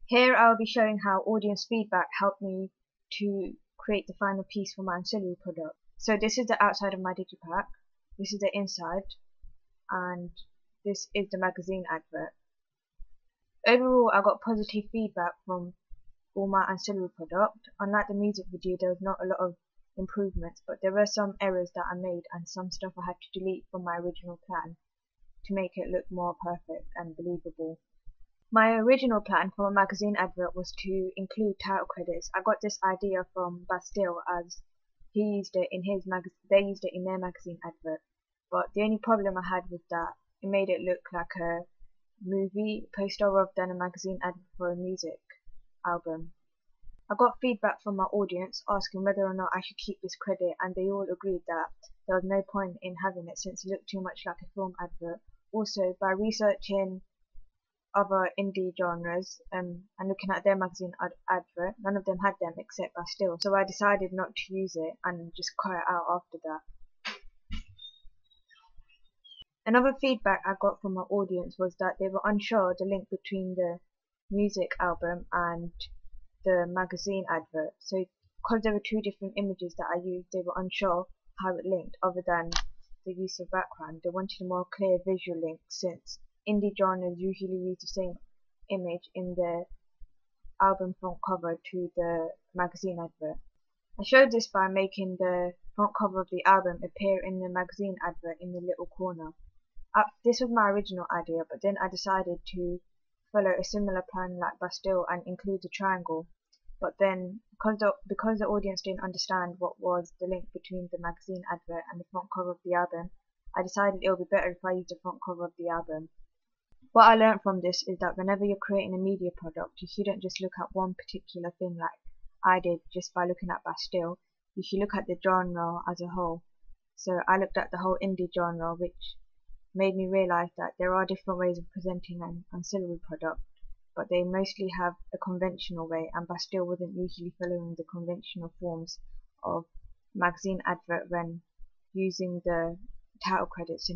Here I'll be showing how audience feedback helped me to create the final piece for my ancillary product. So this is the outside of my digipack, this is the inside, and this is the magazine advert. Overall, I got positive feedback from all my ancillary product. Unlike the music video, there was not a lot of improvements, but there were some errors that I made and some stuff I had to delete from my original plan to make it look more perfect and believable. My original plan for a magazine advert was to include title credits. I got this idea from Bastille as he used it in they used it in their magazine advert. But the only problem I had was that it made it look like a movie poster rather than a magazine advert for a music album. I got feedback from my audience asking whether or not I should keep this credit, and they all agreed that there was no point in having it since it looked too much like a film advert. Also, by researching other indie genres and looking at their magazine advert, none of them had them except Bastille, so I decided not to use it and just cut it out after that. Another feedback I got from my audience was that they were unsure of the link between the music album and the magazine advert. So because there were two different images that I used, they were unsure how it linked other than the use of background. They wanted a more clear visual link since indie genres usually use the same image in the album front cover to the magazine advert. I showed this by making the front cover of the album appear in the magazine advert in the little corner. This was my original idea, but then I decided to follow a similar plan like Bastille and include the triangle. But then, because the audience didn't understand what was the link between the magazine advert and the front cover of the album, I decided it would be better if I used the front cover of the album. What I learned from this is that whenever you're creating a media product, you shouldn't just look at one particular thing like I did just by looking at Bastille. You should look at the genre as a whole. So I looked at the whole indie genre, which made me realize that there are different ways of presenting an ancillary product, but they mostly have a conventional way, and Bastille wasn't usually following the conventional forms of magazine advert when using the title credits in